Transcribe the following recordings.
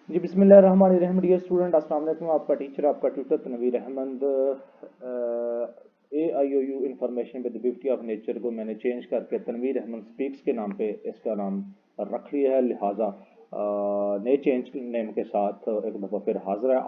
जी बिस्मिल्लाहिर्रहमानिर्रहीम। Dear student, अस्सलाम वालेकुम। आपका टीचर, आपका tutor Tanveer Ahmad. AIOU information with beauty of nature को मैंने चेंज करके तनवीर अहमद स्पीक्स के नाम पे इसका नाम रख लिया है। लिहाजा नए चेंज नेम के साथ एक दफ़ा फिर हाजिर है।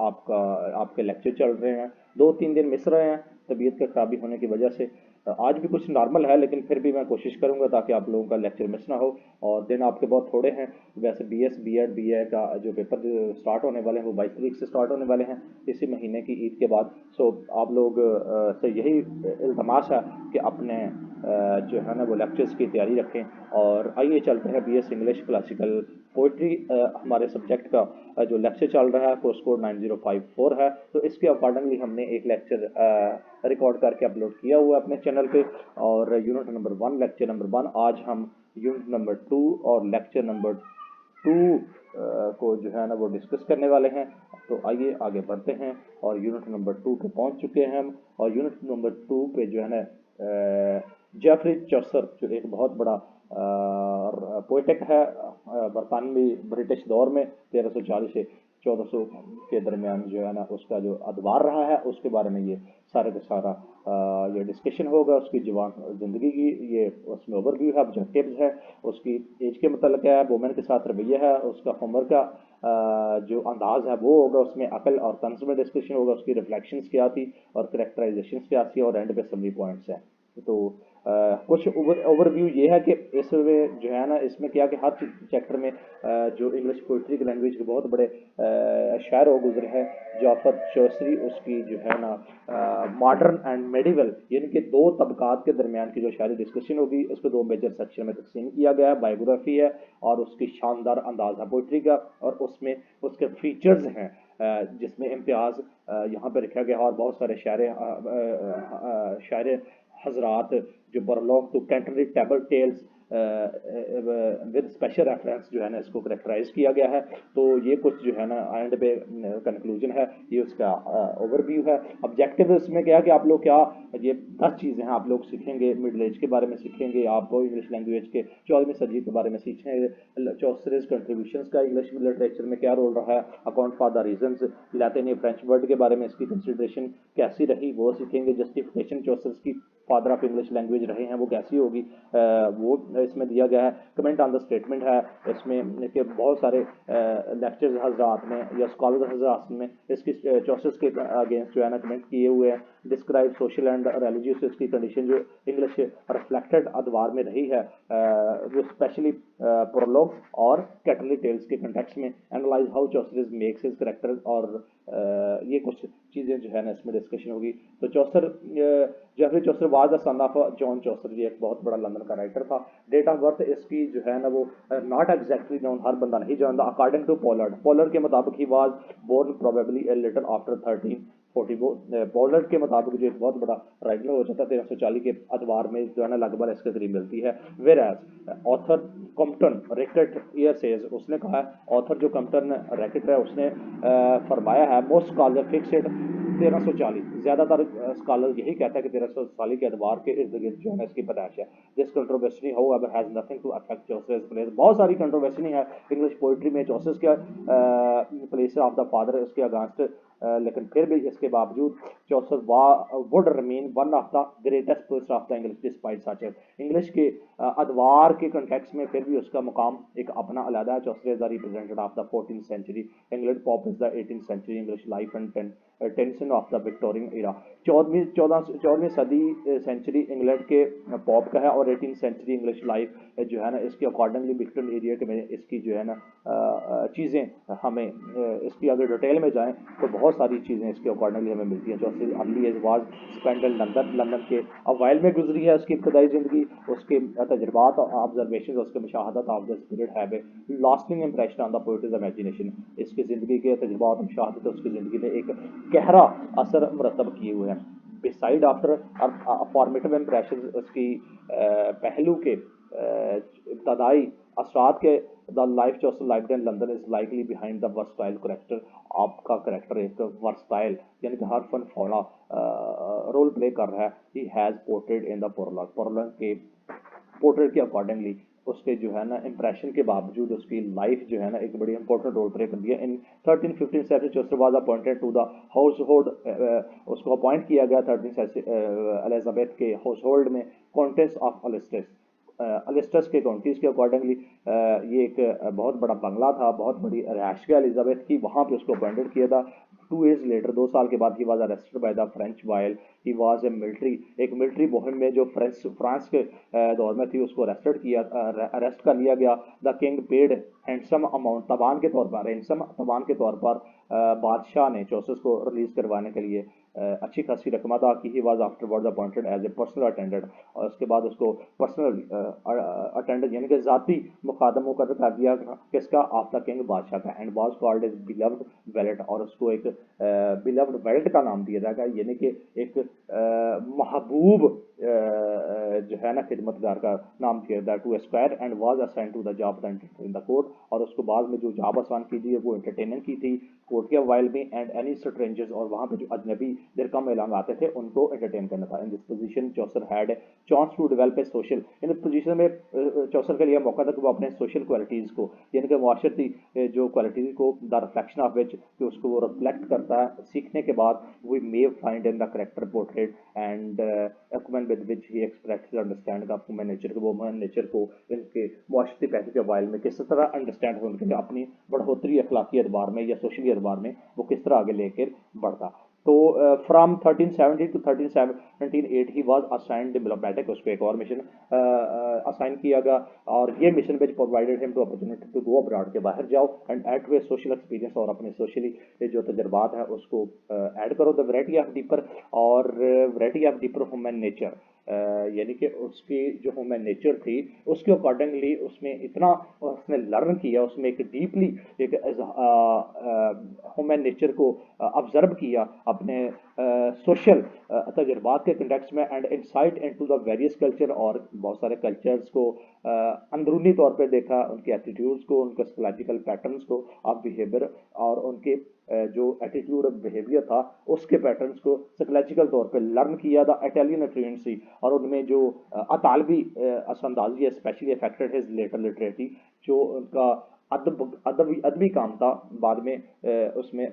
आपके लेक्चर चल रहे हैं, 2-3 दिन मिस रहे हैं तबीयत के खराबी होने की वजह से। आज भी कुछ नॉर्मल है, लेकिन फिर भी मैं कोशिश करूंगा ताकि आप लोगों का लेक्चर मिस ना हो। और दिन आपके बहुत थोड़े हैं। वैसे BS B.Ed BA का जो पेपर स्टार्ट होने वाले हैं वो 22 तारीख से स्टार्ट होने वाले हैं, इसी महीने की ईद के बाद। सो आप लोग से यही इल्तमास है कि अपने जो है ना वो लेक्चर्स की तैयारी रखें। और आइए चलते हैं BS इंग्लिश क्लासिकल पोइट्री हमारे सब्जेक्ट का जो लेक्चर चल रहा है, कोर्स कोड 9054 है। तो इसके अकॉर्डिंगली हमने एक लेक्चर रिकॉर्ड करके अपलोड किया हुआ है अपने चैनल पे। और यूनिट नंबर 1 लेक्चर नंबर 1, आज हम यूनिट नंबर 2 और लेक्चर नंबर 2 को जो है ना वो डिस्कस करने वाले हैं। तो आइए आगे बढ़ते हैं और यूनिट नंबर 2 पे पहुंच चुके हैं हम। और यूनिट नंबर 2 पे जो है ना जेफरी चौसर जो एक बहुत बड़ा पोइटिक है, बरतानवी ब्रिटिश दौर में 1340 से 1400 के दरमियान जो है ना उसका जो अदवार रहा है उसके बारे में ये सारे का सारा ये डिस्कशन होगा। उसकी जवान ज़िंदगी की ये उसमें ओवरव्यू है, ऑब्जेक्टिव्स है, उसकी एज के मतलब क्या है, वोमेन के साथ रवैया है, उसका होमवर्क का जो अंदाज है वो होगा, उसमें अकल और तंज में डिस्कशन होगा, उसकी रिफ्लेक्शंस क्या थी और करेक्टराइजेशन क्या थी, और एंड पे समरी पॉइंट्स हैं। तो कुछ ओवरव्यू ये है कि इसमें जो है ना इसमें क्या कि हर चैप्टर में जो इंग्लिश पोइट्री की लैंग्वेज के बहुत बड़े शायर हो गुजरे हैं। जाफर चौसरी उसकी जो है ना मॉडर्न एंड मेडिवल यानी कि दो तबकात के दरमियान की जो शायरी डिस्कशन होगी उसको दो मेजर सेक्शन में तकसीम किया गया है। बायोग्राफी है और उसकी शानदार अंदाज है पोइट्री का, और उसमें उसके फीचर्स हैं जिसमें इम्तियाज़ यहाँ पर रखा गया। और बहुत सारे शायर हजरात जो prologue to Canterbury table tales with special reference जो है ना इसको करेक्टराइज किया गया है। तो ये कुछ जो है ना एंड पे कंक्लूजन है, ये उसका ओवरव्यू है। ऑब्जेक्टिव इसमें क्या है कि आप लोग क्या ये 10 चीज़ें हैं आप लोग सीखेंगे। मिडल एज के बारे में सीखेंगे, आप इंग्लिश लैंग्वेज के 14वीं सदी के बारे में सीखेंगे, चौसरीज कंट्रीब्यूशन का इंग्लिश लिटरेचर में क्या रोल रहा है, account for the reasons, Latin French word के बारे में इसकी कंसिडरेशन कैसी रही वो सीखेंगे, जस्टिफिकेशन चौसर्स की फादर ऑफ इंग्लिश लैंग्वेज रहे हैं वो कैसी होगी वो इसमें दिया गया है। कमेंट ऑन द स्टेटमेंट है इसमें कि बहुत सारे लेक्चर्स हजरात में या स्कॉलर हजरात में इसकी चौसस के अगेंस्ट जो है ना कमेंट किए हुए हैं। डिस्क्राइब सोशल एंड रिलीजियस इसकी कंडीशन जो इंग्लिश रिफ्लेक्टेड अदवार में रही है, जो स्पेशली प्रोलॉग और कैटरली टेल्स के कंटेक्स्ट में। Analyse how Chaucer makes his character, और ये कुछ चीज़ें जो है ना इसमें डिस्कशन होगी। तो Chaucer Geoffrey Chaucer was the son of John Chaucer, ये एक बहुत बड़ा लंदन का राइटर था। डेट ऑफ बर्थ इसकी जो है ना वो नॉट एग्जैक्टली नोन, हर बंदा नहीं जानता। अकॉर्डिंग टू पोलर्ड के मुताबिक he was born probably a little after 1344। Pollard के मुताबिक जो एक बहुत बड़ा राइटर हो जाता है 1340 के अदवार में जो है ना लगभग इसके करीब मिलती है। Where as author Compton Rickett here says, उसने कहा है ऑथर जो कॉम्पटन रैकेट है उसने फरमाया है मोस्ट स्कॉलर फिक्सेड 1340। ज़्यादातर स्कॉलर यही कहता है कि 1340 के अदवार के इर्द गिर्द जो है इसकी पैदाइश है। This controversy however has nothing to affect Chaucer's place. बहुत सारी कंट्रोवर्सी नहीं है इंग्लिश पोइट्री में चौसर्स का प्लेस ऑफ द फादर उसके अगांस्ट, लेकिन फिर भी इसके बावजूद Chaucer would remain one of the greatest poets of the English despite such English के अदवार के कंटेक्स्ट में फिर भी उसका मुकाम एक अपना अलग है। Chaucer is the representative of the 14th century England, Pope is the 18th century English life and tension of the Victorian era. 14वीं सदी सेंचुरी इंग्लैंड के पॉप का है, और 18th सेंचुरी इंग्लिश लाइफ जो है ना इसके अकॉर्डिंगली विक्टोरियन एरिया के में इसकी जो है ना चीज़ें हमें इसकी अगर डिटेल में जाएं तो बहुत सारी चीज़ें इसके अकॉर्डिंगली हमें मिलती हैं। चौथी early age was spent in London, London के अवाइल में गुजरी है उसकी इब्तदाई ज़िंदगी। उसके तजर्बात ऑब्जर्वेशन उसके मुशाहदत of the spirit have a lasting impression on the poet's imagination. इसकी ज़िंदगी के तजर्बात मुशाहदत उसकी ज़िंदगी में एक गहरा असर मरतब किए हुए हैं। बिसाइड आफ्टर फॉर्मेटिव इम्प्रेशन उसकी पहलू के इब्तदाई असरात के the life Chaucer life in London is likely behind the versatile character. आपका करेक्टर एक वर्सटाइल यानी कि हर फन फौला रोल प्ले कर रहा है। He has portrait in the prologue के पोर्ट्रेट के अकॉर्डिंगली उसके जो है ना इम्प्रेशन के बावजूद उसकी लाइफ जो है ना एक बड़ी इंपॉर्टेंट रोल प्ले करती है। In 1357 Chaucer was appointed to the household, उसको अपॉइंट किया गया 13 एलिजाबेथ के हाउस होल्ड में कॉन्टेंस ऑफ अलिस्टस, अलिस्टस के काउंटीज़ के अकॉर्डिंगली। ये एक बहुत बड़ा बंगला था, बहुत बड़ी रहायश एलिजाबेथ की, वहाँ पे उसको अपॉइंटेड किया था। 2 years लेटर, 2 साल के बाद he was arrested by the French while he was a military, एक मिलिट्री मुहिम में जो फ्रांस के दौर में थी उसको अरेस्ट कर लिया गया। The king paid handsome amount, तबान के तौर पर, हैंडसम तबान के तौर पर बादशाह ने चौसस को रिलीज करवाने के लिए अच्छी खासी रकम अदा की। He was afterward appointed as a personal attendant, और उसके बाद उसको पर्सनल अटेंडेंट यानी कि ज़ाती मुखादम मुकर्रर कर दिया किसका, ऑफ द किंग, बादशाह का। And was called as beloved valet, और उसको एक बिलव्ड वेलेट का नाम दिया जाएगा, यानी कि एक महबूब जो है ना खिदमतगार का नाम दिया जाए। To esquire and was assign to the job in the court, और उसको बाद में जो जॉब आसान की थी वो एंटरटेनमेंट की थी कोर्टिया वाइल में। एंड एनी स्ट्रेंजर्स, और वहाँ पे जो अजनबी देर कम एलान आते थे उनको एंटरटेन करना था। In this position Chaucer had chance to develop a social, in position में चौसर के लिए मौका था कि वो अपने सोशल क्वालिटीज़ को, यानी कि माशरती जो क्वालिटीज़ को, द रिफ्लेक्शन ऑफ विच, कि उसको वो रिफ्लेक्ट करता है सीखने के बाद, we may find in the character portrait and एक्मेंट with which he express understand का ह्यूमन नेचर को, वो ह्यूमन नेचर को इनके माशरती पैसे के वाइल में किस तरह अंडरस्टैंड हो, उनके अपनी बढ़ोतरी अखलाकी एतबार में या सोशली एतबार में वो किस तरह आगे लेकर बढ़ता। तो from 1370 to 1378 he was assigned diplomatic, उसको एक और मिशन असाइन किया गया, और ये mission which provided him to opportunity to go abroad, के बाहर जाओ and add to a social experience, और अपने सोशली जो तजर्बात है उसको ऐड करो। द वैरायटी ऑफ डीपर, और variety of deeper human nature, यानी कि उसकी जो ह्यूमन नेचर थी उसके अकॉर्डिंगली उसमें इतना उसने लर्न किया, उसमें एक डीपली एक ह्यूमन नेचर को ऑब्जर्व किया अपने सोशल तजर्बात के कंटेक्स्ट में, and insight into the various culture, और बहुत सारे कल्चर्स को अंदरूनी तौर पे देखा, उनके एटीट्यूड्स को, उनके साइकोलॉजिकल पैटर्न्स को ऑफ बिहेवियर, और उनके जो एटीट्यूड और बिहेवियर था उसके पैटर्न्स को साइकोलॉजिकल तौर पे लर्न किया। था इटालियन फ्लुएंसी, और उनमें जो अतालवी असंदाजी है स्पेशली अफेक्टेड हिज लेटर लिटरेटी, जो उनका अदबी काम था, बाद में उसमें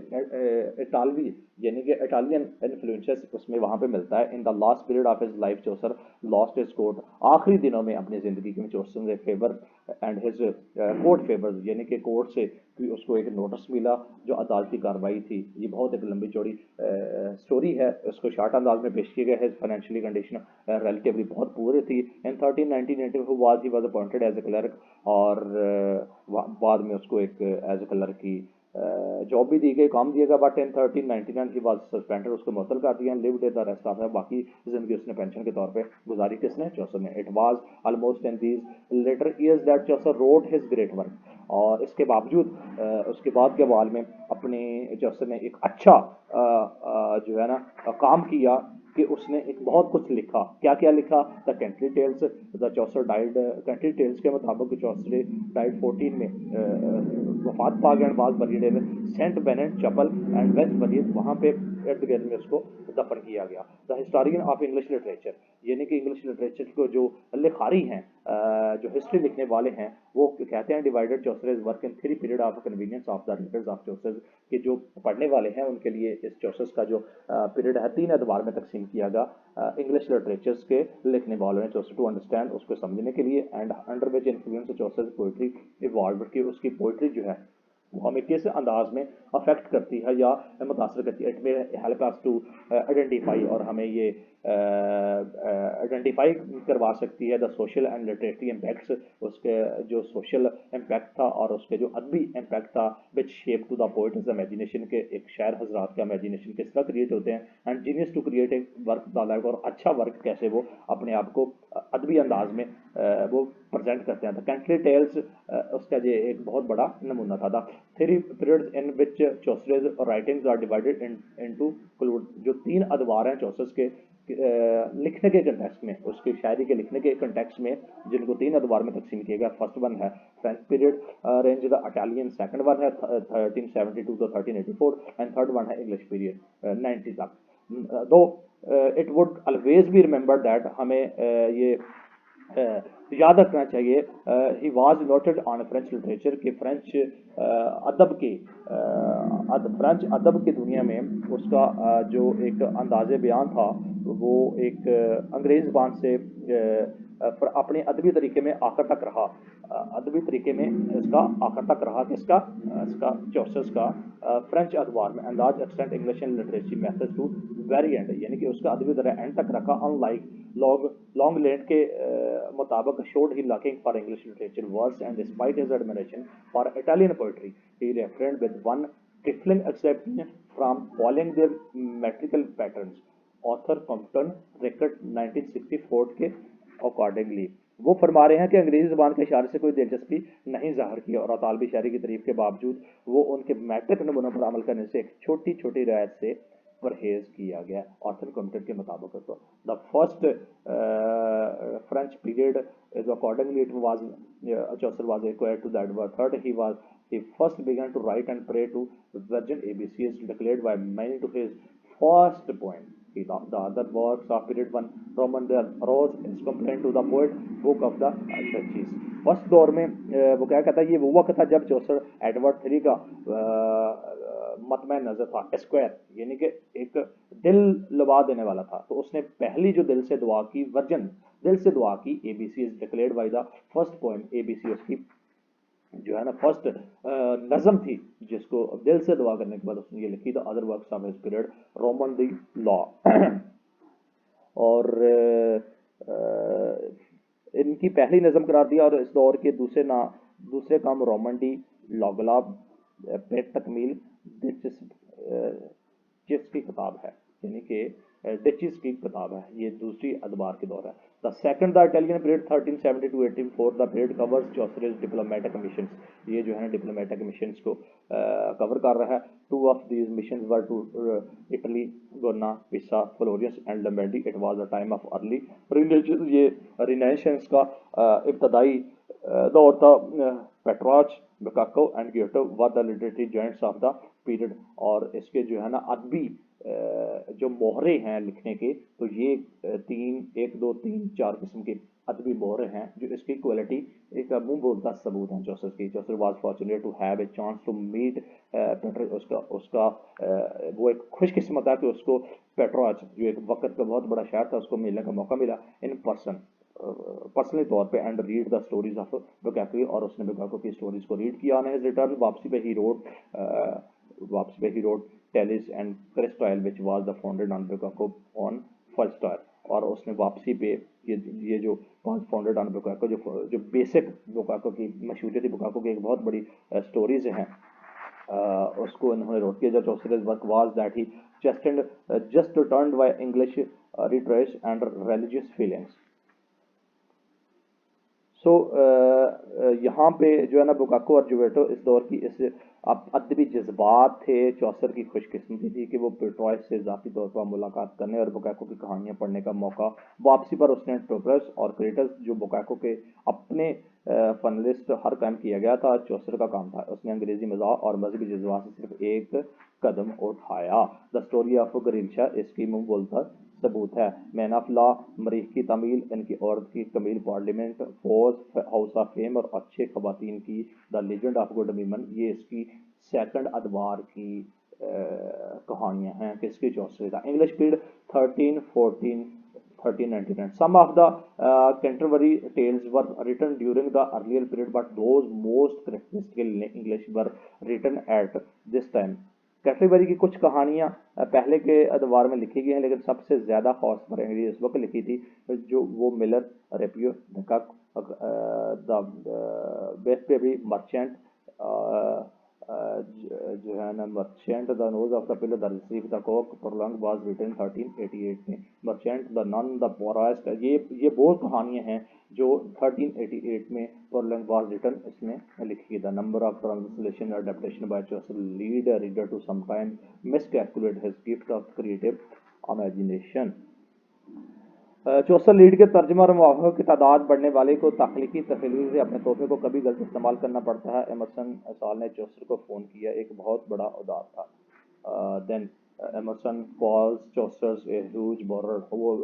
इटालवी यानी कि इटालियन इन्फ्लुएंसेस उसमें वहाँ पे मिलता है। In the last period of his life Chaucer lost his court, आखिरी दिनों में अपनी ज़िंदगी में चौसर ने favour and his court favour, यानी कि कोर्ट से कि उसको एक नोटिस मिला जो अदालती कार्रवाई थी। ये बहुत एक लंबी चौड़ी स्टोरी है, उसको शार्ट अंदाज में पेश किया गया है। फाइनेंशियली कंडीशन रिलेटिवली बहुत पूरे थी। In 1982 was he was appointed as a clerk, और बाद में उसको एक एज ए क्लर्क की जॉब भी दी गई, काम दिया गया। But in 1399 he was suspended, उसको मुअत्तल कर दिया। लिव्ड द रेस्ट ऑफ बाकी जिंदगी उसने पेंशन के तौर पे गुजारी, किसने, चौसर ने। It was almost in these later years that Chaucer road his great work, और इसके बावजूद उसके बाद के अवाल में अपने चौसर ने एक अच्छा जो है ना काम किया कि उसने एक बहुत कुछ लिखा। क्या क्या लिखा? The country tales, the Chaucer died, country tales के मुताबिक चौसर डाइड 14 में वफात पा गया। बाद बरीड सेंट बेनेट चपल एंड वेस्ट बरीड, वहाँ पे इर्द गिर्द में उसको दफन किया गया। The historian of English literature, यानी कि इंग्लिश लिटरेचर को जो लिखारी हैं, जो हिस्ट्री लिखने वाले हैं, वो कहते हैं divided Chaucer work in 3 period of convenience of the readers of चौसर, कि जो पढ़ने वाले हैं उनके लिए इस चौसर का जो पीरियड है 3 अदवार में तकसीम किया गया इंग्लिश लिटरेचर्स के लिखने वालों ने चौसर टू अंडरस्टैंड, उसको समझने के लिए। And under which influence Chaucer poetry evolve, की उसकी पोइट्री जो है वो हमें किस अंदाज में अफेक्ट करती है या मुतासर करती है। इट में हेल्प अस टू आइडेंटिफाई, और हमें ये आइडेंटिफाई करवा सकती है the social and literary impacts, उसके जो सोशल इम्पैक्ट था और उसके जो अदबी इम्पैक्ट था, which shape to the poet's imagination के, एक शायर हजरात का इमेजिनेशन किस तरह क्रिएट होते हैं, and genius to create a work the life, और अच्छा वर्क कैसे वो अपने आप को अदबी अंदाज में वो प्रेजेंट करते हैं। द कंट्री टेल्स उसका ये एक बहुत बड़ा नमूना था। The 3 periods in which Chaucer writings are divided into, जो 3 अदवार हैं चौसर के लिखने के कंटेक्स्ट में, उसकी शायरी के लिखने के कंटेक्स्ट में, जिनको 3 अदवार में तकसीम किया गया। फर्स्ट वन है French period range the Italian, second one है 1372 to 1384, एंड थर्ड वन है इंग्लिश पीरियड 90 तक। दो it would always be remember that, हमें ये याद रखना चाहिए he was noted on French literature के फ्रेंच अदब के फ्रेंच अदब की दुनिया में उसका जो एक अंदाज़े बयान था वो एक अंग्रेज़ ज़बान से अपने अदबी तरीके में आखिर तक रहा। अदबी तरीके में इसका आखिर तक रहा किसका इसका चौसस का फ्रेंच अखबार में अंदाज extent English and literacy method to very end, यानी कि उसका अदबी तरह एंड तक रखा। अनलाइक लॉन्ग लेट के मुताबिक showed he looking for English literature verse and despite his admiration for Italian poetry he refrained with one trifling exception from following their metrical patterns author Compton Rickett 1964 के accordingly. वो फरमा रहे हैं कि अंग्रेजी ज़बान के इशारे से कोई दिलचस्पी नहीं ज़ाहिर की और अतालबी शायरी की तारीफ के बावजूद वो उनके मैट्रिक नमूनों पर अमल करने से एक छोटी छोटी रियायत से परहेज किया गया। ऑथर कॉम्पटन के मुताबिक तो the first French period is accordingly it was Chaucer was required to that were third he first began to write and pray to virgin ABCs declared by many to his first poem. The other works of period one Roman there arose is complaint to the poet book of the Duchies. First दौर में वो क्या कहता है ये वो वक्त था जब चौसर एडवर्ड थ्री का मतम नजर था स्क्वायर, यानी कि एक दिल लुभा देने वाला था। तो उसने पहली जो दिल से दुआ की वर्जन दिल से दुआ की ABC is declared by the first poem. ABC उसकी जो है ना फर्स्ट नज़म थी जिसको दिल से दुआ करने के बाद उसने ये लिखी the other works of his period Roman the law. और इनकी पहली नज़म करार दिया और इस दौर के दूसरे काम रोमन डी लॉगला पे तकमील जिसकी किताब है, यानी कि डिचिस की किताब है। ये दूसरी अदबार के दौर है। The second the Italian period 1370 to 84 the period covers Chaucer's diplomatic missions. ये जो है ना डिप्लोमेटिक मिशंस को कवर कर रहा है। Two of these missions were to Italy Genoa Pisa Florence and Lombardy. It was the time of early renaissance. ये renaissance का इब्तदाई दौर था। Petrarch Boccaccio and Giotto were the literary giants of the period. और इसके जो है ना अदबी जो मोहरे हैं लिखने के, तो ये एक दो तीन चार किस्म के अदबी मोहरे हैं जो इसकी क्वालिटी एक मुंह बोलता सबूत है चौसर की। Chaucer was fortunate to have a chance to meet उसका वो एक खुशकिस्मत है कि उसको पेट्रोच जो एक वक्त का बहुत बड़ा शायर था उसको मिलने का मौका मिला इन पर्सनली तौर पे and read the stories of Boccaccio. और उसने बुकाको की स्टोरीज को रीड किया। ऑन हिज रिटर्न वापसी पे ही रोड टेलिस and Criseyde which was the founded on Boccaccio on first tire. और उसने वापसी पे ये जो फाउंडेड ऑन बुकाको जो बेसिक बुकाको की मशहूरियत थी बुकाको की एक बहुत बड़ी स्टोरीज हैं उसको इन्होंने रोक किया। जब Chaucer work was that he just returned by English retreats and religious feelings. So यहाँ पे जो है ना बुकाको और जुवेटो इस दौर की इस अदबी जज्बात थे। चौसर की खुशकिस्मती थी कि वो पेट्रॉयस से ज़ाती तौर पर मुलाकात करने और बुकाको की कहानियाँ पढ़ने का मौका। वापसी पर उसने ट्रोप्रस और क्रेटस जो बुकाको के अपने फनलिस्ट हर कायम किया गया था चौसर का काम था। उसने अंग्रेजी मजाक और मजहबी जज्बात से सिर्फ एक कदम उठाया। द स्टोरी ऑफ गरिल्शा इसकी मुंह बोलता सबूत है। मैन ऑफ लॉ मरीख की तमील इनकी औरत की कमील पार्लियामेंट फौज हाउस ऑफ फेम और अच्छे खवातीन की the legend of good women. ये इसकी सेकंड अदबार की कहानियाँ हैं किसकी चौसर का। English period 1314 1399। Some of the Canterbury tales were written during the earlier period, but those most characteristic in English were written at this time. कैटरीबरी की कुछ कहानियाँ पहले के अदवार में लिखी गई हैं, लेकिन सबसे ज़्यादा खास पर अंग्रेजी इस वक्त लिखी थी जो वो मिलर रेपियो डकक द वेस्टबरी मर्चेंट जो है ना merchant the nose of the pillar the receive the coke prolong was written 1388 में। Merchant the nun the forest ये बहुत कहानियाँ हैं जो 1388 में प्रोलॉन्ग वाज रिटन इसमें लिखी। द नंबर ऑफ ट्रांसलेशन और adaptation by Chaucer lead reader to sometime miscalculate his gift of creative imagination. Chaucer lead के तर्जमा और मुआवज़ों की तादाद बढ़ने वाले को तख्लीकी तख्लीक से अपने तोहफे को कभी गलत इस्तेमाल करना पड़ता है। एमरसन साल ने चौसर को फ़ोन किया, एक बहुत बड़ा उदार था। Then Emerson calls Chaucer's a huge borrower, वो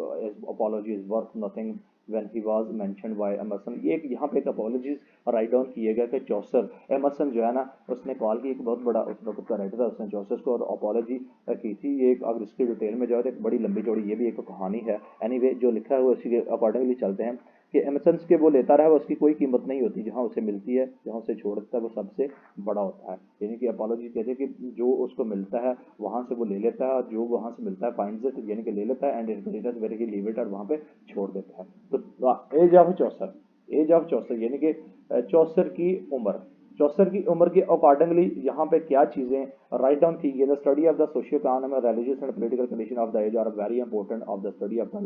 apology is worth nothing when he was mentioned by Emerson. ये एक यहाँ पे एक अपॉलॉजीज राइट डाउन किए गए कि चौसर, एमर्सन जो है ना उसने कॉल की, एक बहुत बड़ा उस वक्त का राइटर था, उसने चौसर को और अपॉलॉजी की थी। ये एक, अगर इसकी डिटेल में जाए तो एक बड़ी लंबी चौड़ी ये भी एक कहानी है। एनीवे जो लिखा है वो इसी के अकॉर्डिंगली चलते हैं कि एमर्सन के वो लेता रहा, उसकी कोई कीमत नहीं होती, जहाँ उसे मिलती है, जहाँ उसे छोड़ता है वो सबसे बड़ा होता है। यानी कि अपॉलॉजी कहते हैं कि जो उसको मिलता है वहाँ से वो ले लेता है, और जो वहाँ से मिलता है फाइंड्स इट, यानी कि ले लेता है, and it very he leave it, और वहाँ पे छोड़ देता है। तो age of Chaucer, age of Chaucer यानी कि चौसर की उम्र, चौसर की उम्र के अकॉर्डिंगली यहाँ पे क्या चीज़ें राइट डाउन की गई। The study of the socio economic religious and political condition of the age are very important of the study of the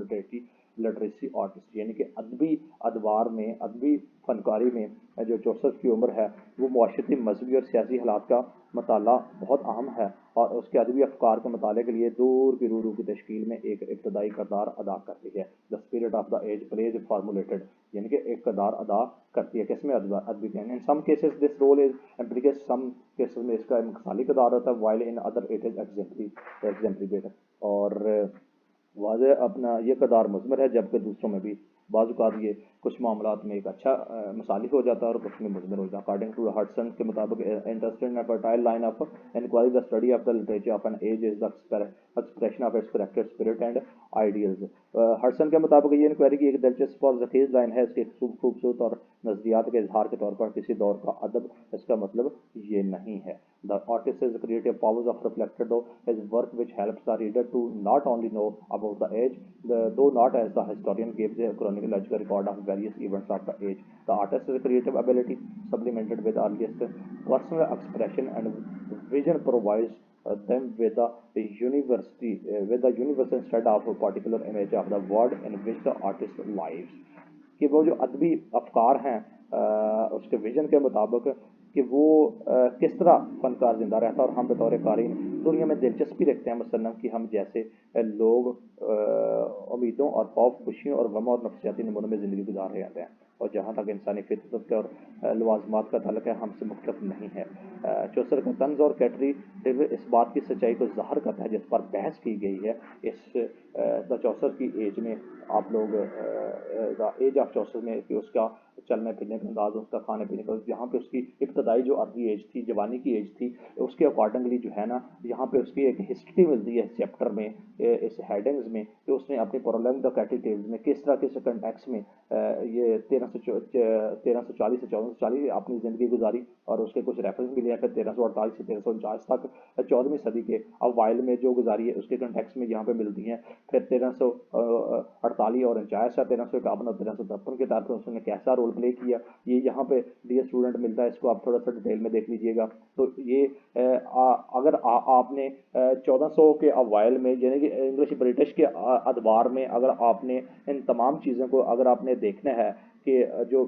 literacy artist. यानी कि अदबी अदवार में, अदबी फनकारी में जो चौसर की उम्र है वो मुआशरती, मजहबी और सियासी हालात का मताला बहुत अहम है, और उसके अदबी अफकार के मताले के लिए दूर की रूह की तश्कील में एक इब्तदाई करदार अदा करती है। The spirit of the age plays formulated, यानी कि एक करदार अदा करती है किसमें, अदबी के। In some cases this role is implicit, some cases में इसका मिसाली करदार होता है, while in other it is exemplary. और वाज़े अपना ये करदार मुज़मर है, जबकि दूसरों में भी बाज़ ये कुछ मामलात में एक अच्छा मिसाली हो जाता है और कुछ में मुज़मर हो जाता है। अकॉर्डिंग टू हडसन के मुताबिक interested and fertile line of inquiry, the study of the literature of an age is the expression of its character spirit and ideals. Hudson के मुताबिक ये इंक्वायरी की एक दिलचस्प और ज़ख़ीर लाइन है, इसके खूबसूरत और नज़रियात के इजहार के तौर पर किसी दौर का अदब इसका मतलब ये नहीं है। The artist has creative powers of reflected though his work, which helps the reader to not only know about the age, though not as the historian gives a chronological record of various events of the age. The artist's creative ability, supplemented with earliest personal expression and vision, provides them with the universe instead of a particular image of the world in which the artist lives. कि वो जो अदबी अफकार हैं उसके vision के मुताबिक कि वो किस तरह फनकार जिंदा रहता है, और हम बतौर कारीन दुनिया में दिलचस्पी रखते हैं, मसलन कि हम जैसे लोग उम्मीदों और खौफ, खुशियों और गम और नफसियाती नमूनों में ज़िंदगी गुजार रहे आते हैं, और जहाँ तक इंसानी फितरत और लवाजमात का ताल्लुक है हमसे मुख्तलिफ नहीं है। चौसर का तंज और कैटरी इस बात की सच्चाई को ज़ाहिर करता है जिस पर बहस की गई है। इस द चौसर की एज में आप लोग द एज ऑफ चौसर में कि उसका चलने फिरने का अंदाज, उसका खाने पीने का, यहाँ पे उसकी इब्तदाई जो अर्ली एज थी, जवानी की एज थी, उसके अकॉर्डिंगली जो है ना यहाँ पे उसकी एक हिस्ट्री मिलती है चैप्टर में, इस हेडिंग्स में, कि उसने अपने प्रोलॉग द कैटरी टेल्स में किस तरह किस कंटेक्स्ट में ये 1340 से 1440 अपनी ज़िंदगी गुजारी, और उसके कुछ रेफरेंस मिले हैं। फिर 1348 से 1349 तक 14वीं सदी के अवाइल में जो गुजारी है उसके कंटेक्स्ट में यहाँ पे मिलती हैं। फिर 1348 और 49 या 1351 और 1353 के तौर पर उसने कैसा रोल प्ले किया, ये यहाँ पे डियर स्टूडेंट मिलता है, इसको आप थोड़ा सा डिटेल में देख लीजिएगा। तो ये अगर आपने 1400 के अवाइल में यानी कि इंग्लिश ब्रिटिश के अदवार में अगर आपने इन तमाम चीज़ों को अगर आपने देखना है कि जो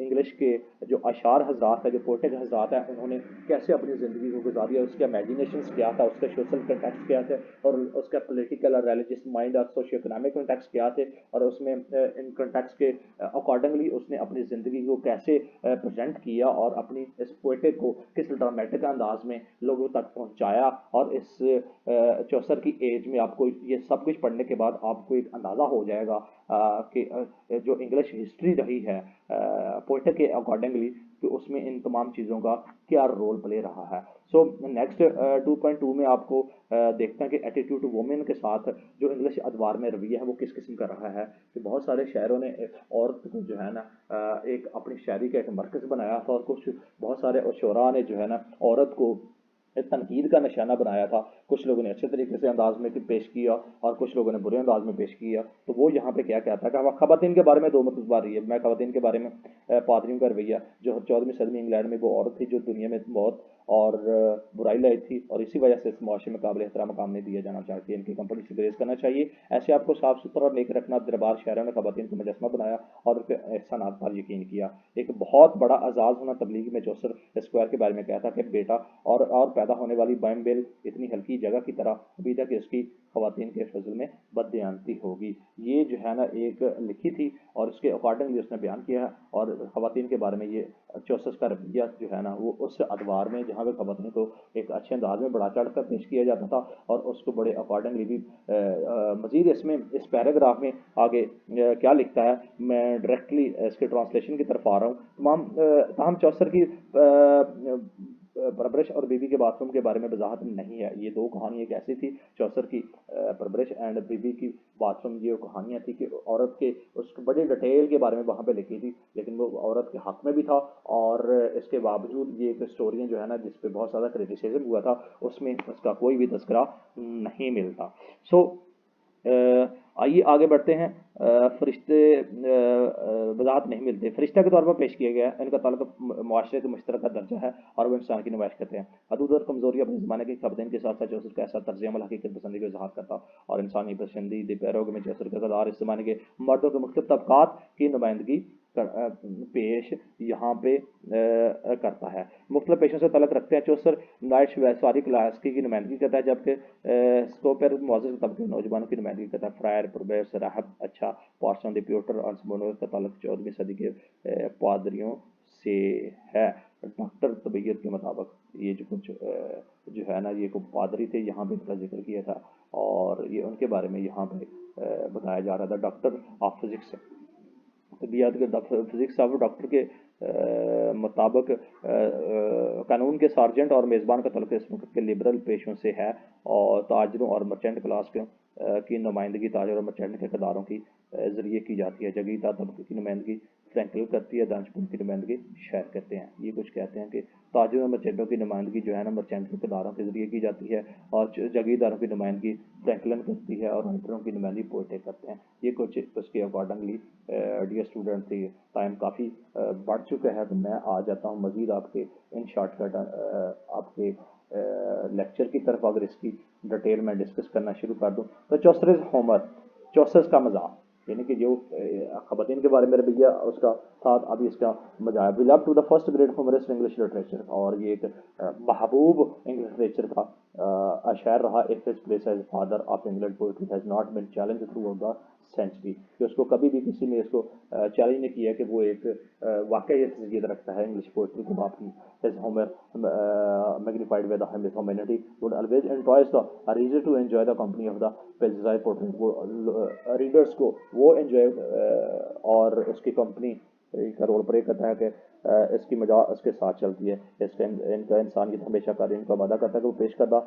इंग्लिश के जो अशार हजरात है, जो पोएटिक हजरात हैं, उन्होंने कैसे अपनी ज़िंदगी को गुजारी है, उसका इमेजिनेशन क्या था, उसका सोशल कंटेक्स्ट क्या थे, और उसका पॉलिटिकल और रिलीजियस माइंड और सोशियो इकोनॉमिक कंटेक्स्ट क्या थे, और उसमें इन कंटेक्स्ट के अकॉर्डिंगली उसने अपनी ज़िंदगी को कैसे प्रेजेंट किया और अपनी इस पोएटिक को किस ड्रामेटिक अंदाज में लोगों तक पहुँचाया। और इस चौसर की एज में आपको ये सब कुछ पढ़ने के बाद आपको एक अंदाज़ा हो जाएगा कि जो इंग्लिश हिस्ट्री रही है पोएटिक के अकॉर्डिंगली, कि उसमें इन तमाम चीज़ों का क्या रोल प्ले रहा है। सो नेक्स्ट 2.2 में आपको देखते हैं कि एटीट्यूड टू वुमेन के साथ जो इंग्लिश अदवार में रवैया है वो किस किस्म का रहा है। कि बहुत सारे शायरों ने औरत को जो है ना एक अपनी शायरी का एक मरकज़ बनाया था, और कुछ बहुत सारे शुरा ने जो है ना औरत को तनकीद का निशाना बनाया था। कुछ लोगों ने अच्छे तरीके से अंदाज में पेश किया और कुछ लोगों ने बुरे अंदाज में पेश किया। तो वो यहाँ पे क्या कहता है कि ख़वातीन के बारे में दो मतलब आ रही है। मैं ख़वातीन के बारे में पादरियों का रवैया, जो 14वीं सदी इंग्लैंड में वो औरत थी जो दुनिया में बहुत और बुराई लाई थी, और इसी वजह से इस मुआशरे में काबिल एहतराम मकाम नहीं दिया जाना चाहती है, इनकी कंपनी से ग्रेस करना चाहिए। ऐसे आपको साफ सुथरा नेक रखना। दरबार शहरों ने ख़वातीन को मुजस्मा बनाया और उनके एहसानात पर यकीन किया। एक बहुत बड़ा एजाज़ होना तबलीग में चौसर स्क्वायर के बारे में कहता कि बेटा और पैदा होने वाली बाइम इतनी हल्की जगह की तरह अभी तक इसकी ख़वातीन के फजल में बददियानती होगी। ये जो है ना एक लिखी थी और उसके अकॉर्डिंगली उसने बयान किया है, और ख़वातीन के बारे में ये चौसर का रवैया जो है ना वो उस अदवार में जहाँ पे ख़वातीन को एक अच्छे अंदाज में बढ़ा चढ़ कर पेश किया जाता था और उसको बड़े अकॉर्डिंगली भी मज़ीद इसमें इस पैराग्राफ में आगे क्या लिखता है, मैं डायरेक्टली इसके ट्रांसलेशन की तरफ आ रहा हूँ। ताहम चौसर की परवरिश और बीबी के बाथरूम के बारे में वजाहत नहीं है। ये दो कहानी एक ऐसी थी, चौसर की परवरिश एंड बीबी की बाथरूम, ये कहानियाँ थी कि औरत के उसके बड़े डिटेल के बारे में वहाँ पे लिखी थी, लेकिन वो औरत के हक़ में भी था और इसके बावजूद ये एक स्टोरियाँ जो है ना जिस पे बहुत ज़्यादा क्रिटिसिज्म हुआ था, उसमें उसका कोई भी तज़किरा नहीं मिलता। सो आइए आगे बढ़ते हैं। फरिश्ते वजाहत नहीं मिलते, फरिश्ता के तौर पर पेश किया गया है। इनका ताल्लुक मुआशरे के मुश्तरका दर्जा है और वो इंसान की नुमाइश करते हैं। हदूद और कमजोरी अपने ज़माने के ख़वातीन के साथ साथ चौसर का ऐसा तर्ज अमल हकीकत पसंदी को इजहार करता और इंसानी पसंदीदा पैरों में चौसर का किरदार इस ज़माने के मर्दों के मुख्तलिफ तबकात की नुमाइंदगी पेश यहाँ पे करता है। मुख्तलिफ पेशों से तलक रखते हैं। चौसर नाइट व्यापारी क्लास की नुमाइंदगी करता है, जबकि स्कोपर मुआज़िज़ तबके नौजवानों की नुमाइंदगी करता है। फ्रायर प्रोफेसर राहब अच्छा पार्सन डिप्यूटर और मोनोर का ताल्लुक 14वीं सदी के पादरियों से है। डॉक्टर तबीयत के मुताबिक ये जो कुछ जो है ना ये को पादरी थे, यहाँ पे इनका जिक्र किया था और ये उनके बारे में यहाँ पे बताया जा रहा था। डॉक्टर ऑफ फिजिक्स तबियत के फिजिक्स ऑफ डॉक्टर के मुताबिक कानून के सार्जेंट और मेज़बान का तल्लुक़ इस वक्त के लिबरल पेशों से है और ताजरों और मर्चेंट क्लास के की नुमाइंदगी ताजर और मर्चेंट के किरदारों की ज़रिए की जाती है। जगीरदार तबके की नुमाइंदगी फ्रैंकल करती है, दानशपुर की नुमाइंदगी शायर करते हैं। ये कुछ कहते हैं कि ताजरों और मर्चेंटों की नुमाइंदगी जो है ना मर्चेंट के किरदारों के ज़रिए की जाती है और जगीरदारों की नुमाइंदगी फ्रैंकलन करती है और राइटरों की नुमाइंदगी पोइटे करते हैं। ये कुछ उसके अकॉर्डिंगली डियर स्टूडेंट थे, टाइम काफ़ी बढ़ चुका है तो मैं आ जाता हूँ मज़ीद आपके इन शॉर्टकट आपके लेक्चर की तरफ। अगर इसकी डिटेल में डिस्कस करना शुरू कर दूँ तो चौसर होमर, चौसर का मजाक, यानी कि जो ख़वातीन के बारे में रवैया उसका साथ अभी इसका मजाक। Belong to the first great humorist English literature, और ये एक महबूब इंग्लिश लिटरेचर का शायर रहा। If his place as father of England poetry has not been challenge throughout the century, कि उसको कभी भी किसी ने इसको चैलेंज नहीं किया कि वो एक वाकई हैसियत रखता है इंग्लिश पोइट्री के बाप की। His Homer magnified with humanity would always enjoys the reader to enjoy the company of the पेजिसाइड पोइट्री, वो रीडर्स को वो एंजॉय और उसकी कंपनी का रोल प्ले करता है कि इसकी मजा उसके साथ चलती है। इसका इनका इंसानियत हमेशा कर इनका वादा करता है कि वो पेश करता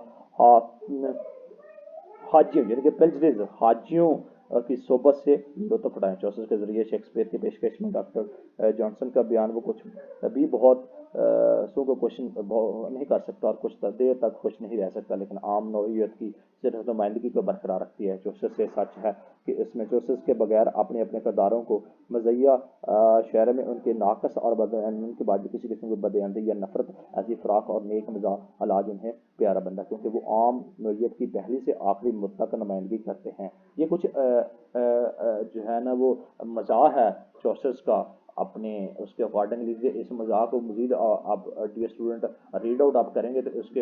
हाजियों यानी कि पिल्जरिज हाजियों की सोबत से लुत्फ उठाएं। चौसर के जरिए शेक्सपियर की पेशकश में डॉक्टर जॉनसन का बयान वो कुछ भी बहुत सो को क्वेश्चन नहीं कर सकता और कुछ देर तक खुश नहीं रह सकता, लेकिन आम नौइयत की सिर्फ नुमाइंदगी को बरकरार रखती है। चौसर से सच है कि इसमें चौसर के बगैर अपने अपने किरदारों को मज़िया शहर में उनके नाकस और उनके बाद किसी किस्म की बदआमदी या नफरत ऐसी फ़राक और नेक मिजाज अलाज उन्हें प्यारा बंदा, क्योंकि वो आम नौइयत की पहली से आखिरी मुद्दा का नुमाइंदगी करते हैं। ये कुछ जो है ना वो मज़ाक है चौसर का अपने उसके अकॉर्डिंगली। इस मज़ाक को मज़ीद आप डियर स्टूडेंट रीड आउट आप करेंगे तो उसके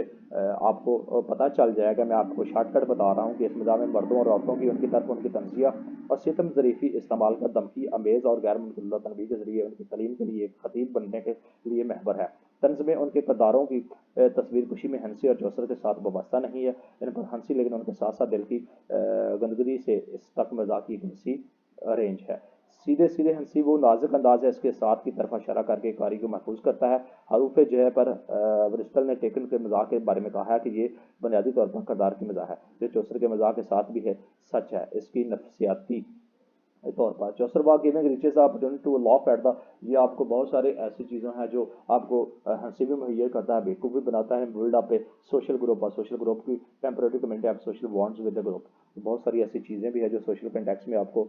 आपको पता चल जाएगा। मैं आपको शॉर्टकट बता रहा हूँ कि इस मज़ाक में मर्दों और औरतों की उनकी तरफ उनकी तंज़िया और सितम ज़रीफ़ी इस्तेमाल का धमकी अमेज़ और गैर मुतल्लक़ तनबीह के ज़रिए उनकी तलीम के लिए एक खतीब बनने के लिए महवर है। तंज़ में उनके किरदारों की तस्वीर खुशी में हंसी और चौसर के साथ वाबस्ता नहीं है। इन पर हंसी लेकिन उनके साथ साथ दिल की गंदगी से इस तक मज़ाक की हंसी रेंज है। सीधे सीधे हंसी वो नाजुक अंदाज है, इसके साथ की तरफ इशारा करके कारी को महफूज करता है। हरूफ जय पर ब्रिस्टल ने टेकन के मजाक के बारे में कहा है कि ये बुनियादी तौर पर किरदार की मज़ाक है, जो चौसर के मजाक के साथ भी है सच है। इसकी नफसियाती तौर पर Chaucer walk giving riches opportunity to laugh at the, ये आपको बहुत सारे ऐसी चीज़ें हैं जो आपको हंसी भी मुहैया करता है, बेवकूफ़ भी बनाता है। बिल्ड अप ए सोशल ग्रुप और सोशल ग्रुप की टेम्परेरी कमेंट आप social bonds with the group, बहुत सारी ऐसी चीज़ें भी है जो सोशल कंटेक्स में आपको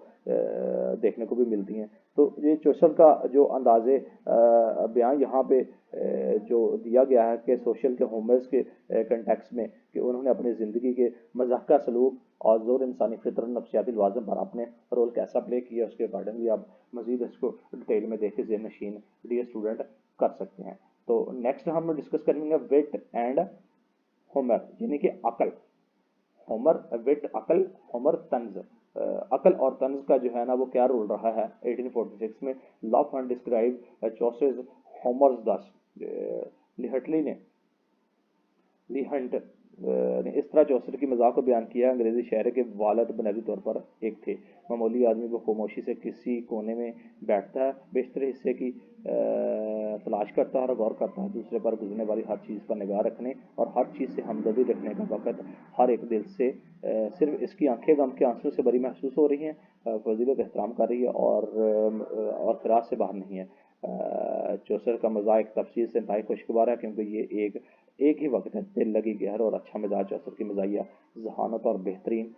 देखने को भी मिलती हैं। तो ये चौसर का जो अंदाज़े बयान यहाँ पे जो दिया गया है कि सोशल के होमर्स के कंटेक्स में कि उन्होंने अपनी ज़िंदगी के मज़ाक़ा सलूक और ज़ोर इंसानी फितरत नफ्सियाती लवाज़िम पर अपने रोल कैसा प्ले किया, उसके अकॉर्डिंगली आप मज़ीद इसको डिटेल में देख के ज़हन नशीन डियर स्टूडेंट कर सकते हैं। तो नेक्स्ट हम डिस्कस करेंगे विट एंड होमर, यानी कि अकल। होमर विट अकल, होमर तंज। अकल और तंज का जो है ना वो क्या रोल रहा है 1846 में। लव एंड डिस्क्राइब चौसर्स होमर्स दस। लिहटली ने ली हंट ने इस तरह चौसर की मजाक को बयान किया। अंग्रेज़ी शायर के वालिद बुनियादी तौर पर एक थे। मामूली आदमी वो खामोशी से किसी कोने में बैठता है, बेशतर हिस्से की तलाश करता है और गौर करता है। दूसरे पर गुजरने वाली हर चीज़ पर निगाह रखने और हर चीज़ से हमदर्दी रखने का वक़्त हर एक दिल से सिर्फ इसकी आंखें गम के आंसू से भरी महसूस हो रही हैं, फजीलत एहतराम कर रही है और खराज से बाहर नहीं है। चौसर का मज़ाक तफसीर से इंतहाई खुशगवार है, क्योंकि ये एक ही वक्त है दिल लगी गहर और अच्छा मिजाज चौसर की मज़ाहिया जहानत और बेहतरीन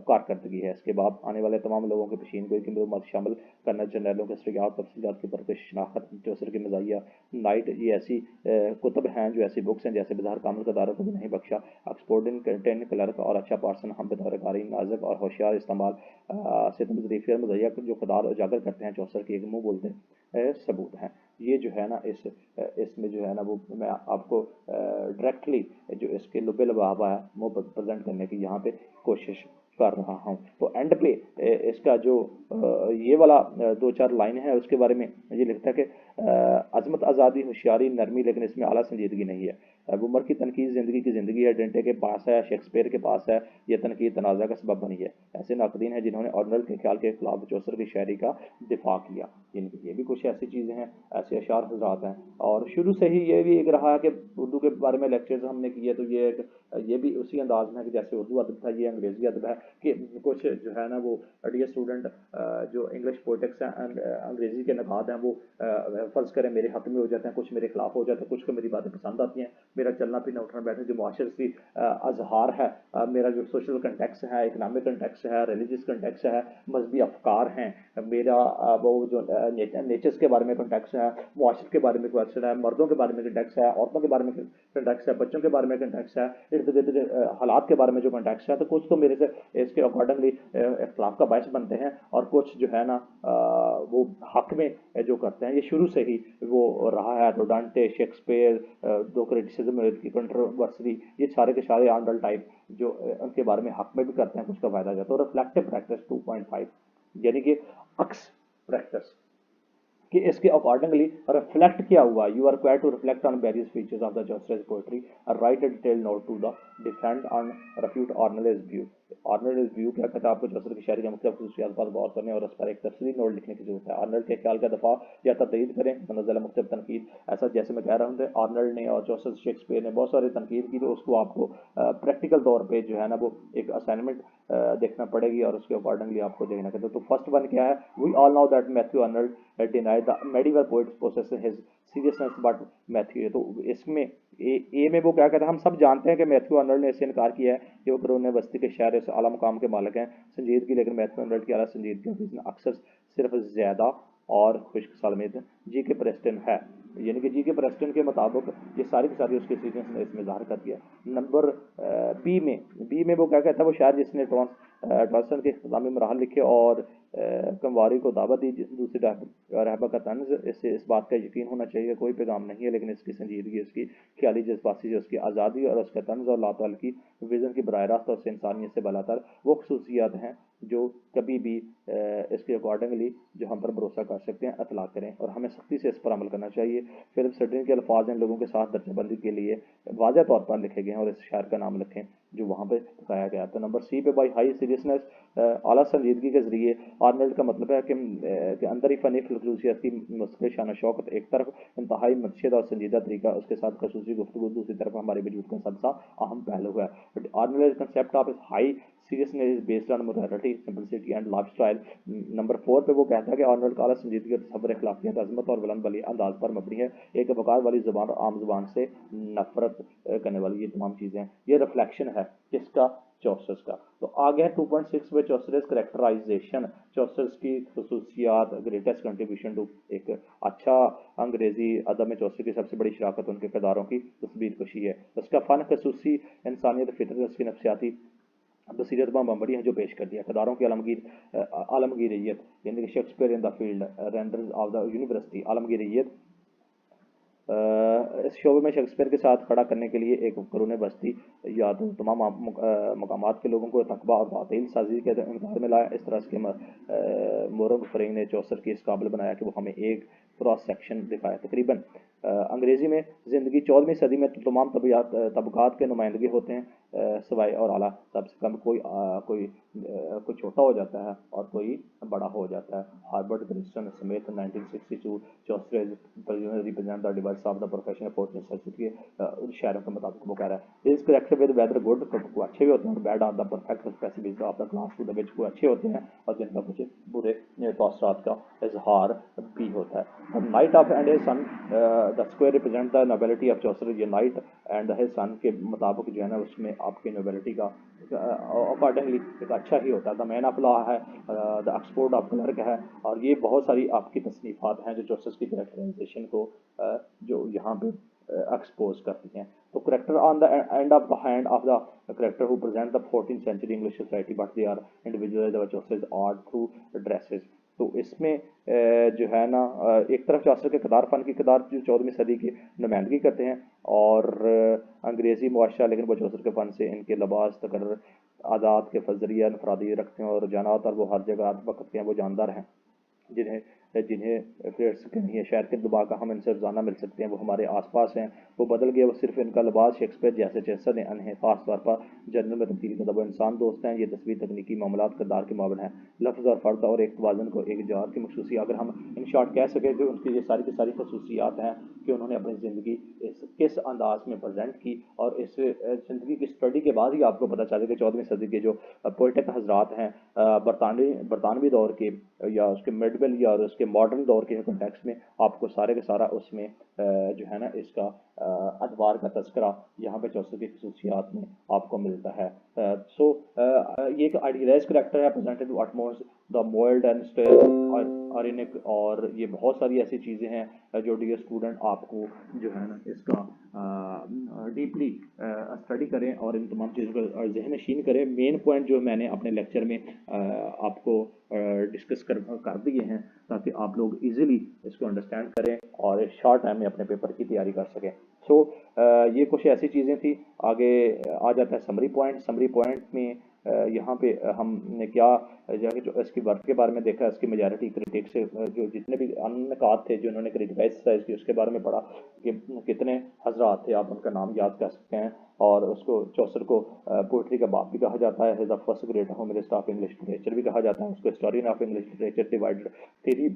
कारकर्दगी है। इसके बाद आने वाले तमाम लोगों के पेशीन गोई की मत शामिल करना, जर्नलों के सरियात तफसीलात की परख शनाख्त चौसर की मज़ाहिया नाइट, ये ऐसी कुतब हैं, जो ऐसी बुक्स हैं जैसे बज़ार कामिल का दारों को भी नहीं बख्शा, ऑक्सफोर्ड कंटेंट क्लर्क और अच्छा पार्सन, हम बतौर कारी नाजक और होशियार इस्तेमाल से ज़रीफ़ी और मज़ाहिया जो खुदार उजागर करते हैं चौसर के एक मुँह बोलते सबूत हैं। ये जो है ना इसमें जो है ना वो मैं आपको डायरेक्टली जो इसके लुबे लबाबा है वो प्रेजेंट करने की यहाँ पे कोशिश कर रहा हूँ। तो एंड पे इसका जो ये वाला दो चार लाइन है उसके बारे में ये लिखता है कि अजमत आज़ादी होशियारी नरमी, लेकिन इसमें आला संजीदगी नहीं है। उमर की तनकीद ज़िंदगी की ज़िंदगी है, डेंटे के पास है, शेक्सपियर के पास है, यह तनकीद तनाज़ा का सबब बनी है। ऐसे नाकदीन हैं जिन्होंने ऑर्डनल के ख्याल के खिलाफ चौसर की शायरी का दिफा किया। ये भी कुछ ऐसी चीज़ें हैं, ऐसे अशार हजरात हैं। और शुरू से ही ये भी एक रहा है कि उर्दू के बारे में लेक्चर्स हमने किए, तो ये भी उसी अंदाज में है कि जैसे उर्दू अदब था, ये अंग्रेज़ी अदब है कि कुछ जो है ना वो डियर स्टूडेंट जो इंग्लिश पोइटिक्स हैं अंग्रेज़ी के नकाद हैं वो फ़र्ज़ करें मेरे हक़ में हो जाते हैं, कुछ मेरे खिलाफ हो जाते हैं, कुछ को मेरी बातें पसंद आती हैं। मेरा चलना फिरना उठना बैठना जो मुआशरती अजहार है, मेरा जो सोशल कंटेक्स है, इकनॉमिक कंटेक्स है, रिलीजियस कंटेक्स है, मजहबी अफकार हैं, मेरा वो जो नेचर्स के बारे में कंटेक्स है, मुआशरे के बारे में क्वेश्चन है, मर्दों के बारे में कंटेक्स है, औरतों के बारे में कंटेक्स है, बच्चों के बारे में कंटेक्स है, इर्द गिर्द के हालात के बारे में जो कंटेक्स है, तो कुछ तो मेरे से इसके अकॉर्डिंगली इख्तलाफ का बायस बनते हैं और कुछ जो है ना वो हक में जो करते हैं। ये शुरू से ही वो रहा है। तो डांटे, शेक्सपियर, दो क्रिटिसिज्म की कंट्रोवर्सी, ये सारे के सारे आर्नल्ड टाइप जो उनके बारे में हक में भी करते हैं, कुछ का फायदा जाता है। और रिफ्लेक्टिव प्रैक्टिस 2.5 यानी कि अक्स प्रैक्टिस कि इसके अकॉर्डिंगली रिफ्लेक्ट किया हुआ, you are acquire to reflect on various features of the Chaucer's poetry, write a detail note to the defend on refute Arnold's view. Arnold's view क्या कहता है, आपको चौसर की शायरी के मुख्तलिफ खसूसियात पर गौर करने और उस पर एक तफसीली नोट लिखने की जरूरत है। आर्नल्ड के ख्याल का दफा या तदयीद करें, मनज़ला मुख्तलिफ तनकीद, ऐसा जैसे मैं कह रहा हूँ आर्नल्ड ने और चौसर शेक्सपियर ने बहुत सारी तनकीद की, तो उसको आपको प्रैक्टिकल तौर पर जो है ना वो एक असाइनमेंट देखना पड़ेगी और उसके अकॉर्डिंगली आपको देखना कहते। तो फर्स्ट वन क्या है, we all know that Matthew Arnold denied the medieval poets possess his seriousness but Matthew, तो इसमें ए में वो क्या कहता है, हम सब जानते हैं कि मैथ्यू आर्नल्ड ने इससे इनकार किया है कि वो करोने बस्ती के शायर से आला मुकाम के मालिक हैं संजीदगी, लेकिन मैथ्यू आर्नल्ड की आला संजीदगी अक्सर सिर्फ ज़्यादा और खुश्क सालमेद जी के प्रेस्टन है। यानी कि जी के प्रेस्टन के मुताबिक ये सारी की सारी उसके सीरियस ने इसमें ज़ाहिर कर दिया। नंबर बी में वो क्या कहता है, वो शायर जिसने ट्रांसन के इख्तितामी मराहल लिखे और कमवारी को दावत दी, दूसरी रहबा का तंज, इससे इस बात का यकीन होना चाहिए कोई पैगाम नहीं है, लेकिन इसकी संजीदगी, उसकी ख्याली जज्बाती, जो उसकी आज़ादी और उसका तंज और लातल की विज़न की बराह रास्त और इंसानियत से बलातर वो खसूसियात हैं जो कभी भी इसके अकॉर्डिंगली जो हम पर भरोसा कर सकते हैं अतला करें और हमें सख्ती से इस पर अमल करना चाहिए। फिलिप सडिन के अल्फाज इन लोगों के साथ दर्जाबंदी के लिए वाज़ह तौर पर लिखे गए हैं और इस शायर का नाम लिखें जो वहाँ पे बताया गया। तो नंबर सी पे बाई हाई सीरियसनेस, आला संजीदगी के ज़रिए आर्नल्ड का मतलब है कि अंदर ही फ़नी खसूसियत की मुस्किल शान शौकत एक तरफ, इंतहाई मकसद और संजीदा तरीका, उसके साथ खसूसी गुफ्तगू दूसरी तरफ हमारे वजूद का सबसा अहम पहलू है। But Arnold concept of high seriousness is based on morality, simplicity and life style. Number 4 पे वो कहता है कि आर्नल्ड का आला संजीदगी और तसव्वुर अखलाकियात, अजमत और बुलंद वाली अंदाज पर मबनी है, एक वक़ार वाली ज़ुबान और आम ज़ुबान से नफरत करने वाली, ये तमाम चीज़ें हैं। ये रिफ्लेक्शन है किसका, चौसर्स का। तो आगे है 2.6 में चौसर्स करेक्टराइजेशन, चौसर्स की खसूसियात, ग्रेटेस्ट कंट्रीब्यूशन टू, एक अच्छा अंग्रेज़ी अदब में चौसर की सबसे बड़ी शराकत उनके किरदारों की तस्वीर कशी है। उसका फ़न, खसूसी इंसानियत, फितरत, उसकी नफ्सियाती बसीरत बम्बड़ी है जो पेश कर दिया। किरदारों की आलमगीरियत, यानी कि Shakespeare in the field, renders of the university, आलमगीरियत इस शोबे में शेक्सपियर के साथ खड़ा करने के लिए एक करून बस्ती या तो तमाम मकामात के लोगों को तकबा और बातिल साजी के इम्तिहान में लाया। इस तरह के मोरग फरीन ने चौसर की इस काबिल बनाया कि वो हमें एक क्रॉस सेक्शन दिखाया। तकरीबन अंग्रेज़ी में ज़िंदगी 14वीं सदी में तमाम तबक़ात के नुमाइंदगी होते हैं, सवाई और आला सबसे कम कोई छोटा हो जाता है और कोई बड़ा हो जाता है। Harvard Kristen Smith 1962 Chaucer represent the diverse of the profession 14th century के शायरों के मुताबिक वो कह रहा है इस करेक्टर विद वेदर गुड को अच्छे भी होते हैं और bad of the perfect specific of the class to the which को अच्छे होते हैं और जिनका कुछ बुरे तासरात का इजहार भी होता है। Night of and his son the square represent the nobility of चौसर, ये नाइट एंड हिज सन के मुताबिक जो है ना उसमें आपकी नोबिलिटी का अकॉर्डिंगली एक अच्छा ही होता है। द मैन ऑफ लॉ है, द एक्सपोर्ट ऑफ क्लर्क है, और ये बहुत सारी आपकी तसनीफात हैं जो जोसेफ की कैरेक्टराइजेशन को जो यहाँ पे एक्सपोज करती हैं। तो character on the end of the hand of the character who present the 14th century English society but they are individual Joseph art through dresses. तो इसमें जो है ना एक तरफ चौसर के किरदार फ़न की किरदार जो 14वीं सदी की नुमाइंदगी करते हैं और अंग्रेज़ी मुआशरा, लेकिन वो चौसर के फ़न से इनके लिबास तकर्र आदात के फजरिया अनफरादी रखते हैं और जानात और वो हर जगह हर वक्त के हैं वो जानदार हैं जिन्हें जिन्हें फ्रेंड्स के नहीं है शहर के दबा का हम इनसे रोज़ाना मिल सकते हैं, वो हमारे आसपास हैं, वो बदल गए, वो सिर्फ इनका लिबास शेक्सपियर जैसे चेसर ने अन है ख़ास तौर पर जनरल में तब्दील करता वो इंसान दोस्त हैं। ये तस्वीर तकनीकी मामलात किरदार के मावन है, लफ्ज़ और फ़र्द और एक तवाज़न को एक जार की मखसूसी अगर हम इन शॉर्ट कह सकें तो उनकी ये सारी की सारी खसूसियात हैं कि उन्होंने अपनी ज़िंदगी किस अंदाज में प्रेजेंट की और इस ज़िंदगी की स्टडी के बाद ही आपको पता चले कि 14वीं सदी के जो पोइटिक हजरात हैं बरतानवी दौर के या उसके मिडवेल या उसके मॉडर्न दौर के कॉन्टेक्स्ट में आपको सारे का सारा उसमें जो है ना इसका अदवार का तस्करा यहाँ पे चौसर की खसूसियात में आपको मिलता है। सो ये एक आइडियलाइज करेक्टर है presented utmost the mould and stale और इन और ये बहुत सारी ऐसी चीज़ें हैं जो डियर स्टूडेंट आपको जो है ना इसका डीपली स्टडी करें और इन तमाम चीज़ों को जहन नशीन करें। मेन पॉइंट जो मैंने अपने लेक्चर में आपको डिस्कस कर दिए हैं ताकि आप लोग इजीली इसको अंडरस्टैंड करें और शॉर्ट टाइम में अपने पेपर की तैयारी कर सकें। सो ये कुछ ऐसी चीज़ें थी। आगे आ जाता है समरी पॉइंट। समरी पॉइंट में यहाँ पे हमने क्या जाके जो इसकी वर्क के बारे में देखा, इसकी मेजॉरिटी क्रिटिक्स जो जितने भी अनकात थे जो उन्होंने क्रिटिसाइज की उसके बारे में पढ़ा कि कितने हजरात थे, आप उनका नाम याद कर सकते हैं। और उसको चौसर को पोइट्री का बाप भी कहा जाता है, the first great humanist of English literature भी कहा जाता है, उसको historian of English literature divided three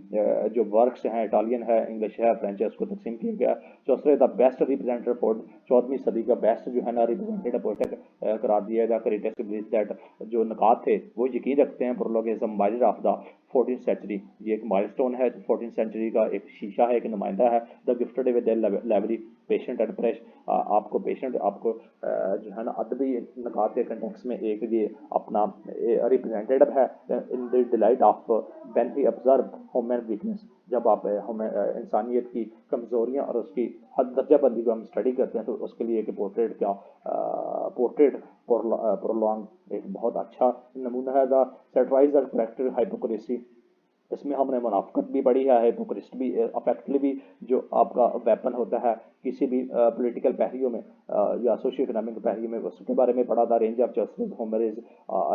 जो वर्क्स हैं, इटालियन है, इंग्लिश है, फ्रेंच है, उसको तकसीम किया गया। Chaucer the best representative for 14वीं सदी का बेस्ट जो है ना रिप्रेजेंटेटिव पोइटिक करार दिया गया। क्रिटिक्स बिलीव दैट जो नकात थे वो यकीन रखते हैं प्रोलोगिज्म माइलर ऑफ द 14th सेंचुरी, ये एक माइलस्टोन है 14th सेंचुरी का, एक शीशा है, एक नुमाइंदा है। The gifted with library patient and fresh, आपको पेशेंट आपको जो है ना अदबी नकात के कंटेक्स में एक ये अपना रिप्रेजेंटेटिव है in the delight of when he observe human weakness, जब आप इंसानियत की कमज़ोरियाँ और उसकी हद दर्जाबंदी को हम स्टडी करते हैं तो उसके लिए एक पोर्ट्रेट क्या पोर्ट्रेट प्रोलॉन्ग एक बहुत अच्छा नमूना है। द सेटराइज द करेक्टर हाइपोक्रेसी, इसमें हमने मुनाफिकत भी पढ़ी है, हिपोक्रेसी भी, अफेक्टली भी जो आपका वेपन होता है किसी भी पॉलिटिकल पहलुओं में या सोशियो इकोनॉमिक पहलू में, उसके बारे में पढ़ा था। Range of justice Homer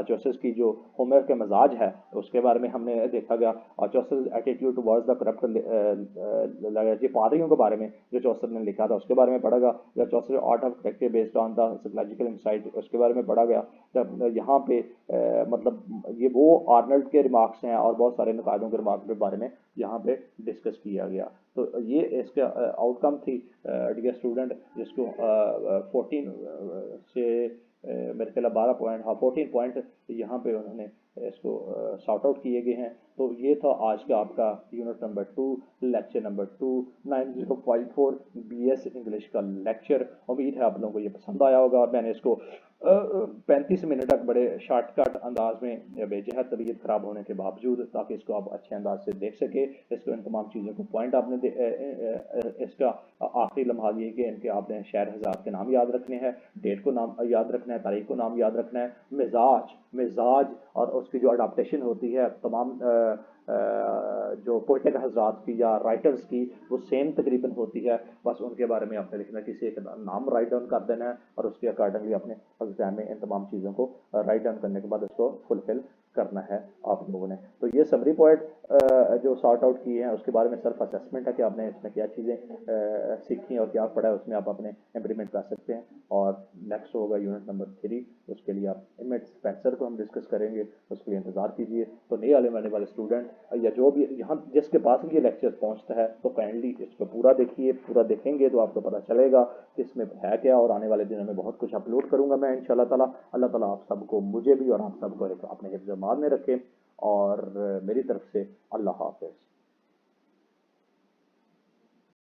justice की जो होमर के मजाज है उसके बारे में हमने देखा गया। और justice attitude towards the corrupt ये पादरियों के बारे में जो चौसर ने लिखा था उसके बारे में पढ़ा गया। या Chaucer art of character based on the psychological insight उसके बारे में पढ़ा गया। जब यहाँ पे मतलब ये वो आर्नल्ड के रिमार्क्स हैं और बहुत सारे नकादों के रिमार्क के बारे में यहाँ पे डिस्कस किया गया। तो ये इसका आउटकम थी डियर स्टूडेंट, जिसको 14 से मेरे ख्याल 12 पॉइंट, हाँ 14 पॉइंट यहाँ पे उन्होंने इसको सॉर्ट आउट किए गए हैं। तो ये था आज का आपका unit number 2 lecture number 2 9054 BS English का लेक्चर। उम्मीद है आप लोगों को ये पसंद आया होगा और मैंने इसको 35 मिनट तक बड़े शॉर्टकट अंदाज में भेजा है तबीयत ख़राब होने के बावजूद, ताकि इसको आप अच्छे अंदाज से देख सके। इसको इन तमाम चीज़ों को पॉइंट आपने इसका आखिरी लम्हा ये कि इनके आपने शहर हज़ार के नाम याद रखने हैं, डेट को नाम याद रखना है, तारीख को नाम याद रखना है, मिजाज और उसकी जो अडाप्टेशन होती है तमाम जो पोइटिक हजरात की या राइटर्स की वो सेम तकरीबन होती है, बस उनके बारे में आपने लिखना है, किसी एक नाम राइट डाउन कर देना है और उसके अकॉर्डिंगली अपने एग्जाम में इन तमाम चीज़ों को राइट डाउन करने के बाद उसको फुलफिल करना है आप लोगों ने। तो ये समरी पॉइंट जो सॉर्ट आउट किए हैं, उसके बारे में सेल्फ असेसमेंट है कि आपने इसमें क्या चीज़ें सीखी और क्या पढ़ा है, उसमें आप अपने इम्प्लीमेंट कर सकते हैं। और नेक्स्ट होगा यूनिट नंबर 3, उसके लिए आप इमेज स्पेंसर को हम डिस्कस करेंगे, उसके लिए इंतज़ार कीजिए। तो नए आने वाले स्टूडेंट या जो भी यहाँ जिसके पास भी ये लेक्चर पहुँचता है, तो काइंडली इसको पूरा देखिए। पूरा देखेंगे तो आपको पता चलेगा कि इसमें है क्या, और आने वाले दिनों में बहुत कुछ अपलोड करूँगा मैं इंशाल्लाह ताला। अल्लाह ताला आप सबको, मुझे भी और आप सबको अपने हिफ्ज़-ए-मान में रखें। और मेरी तरफ से अल्लाह हाफ़िज़।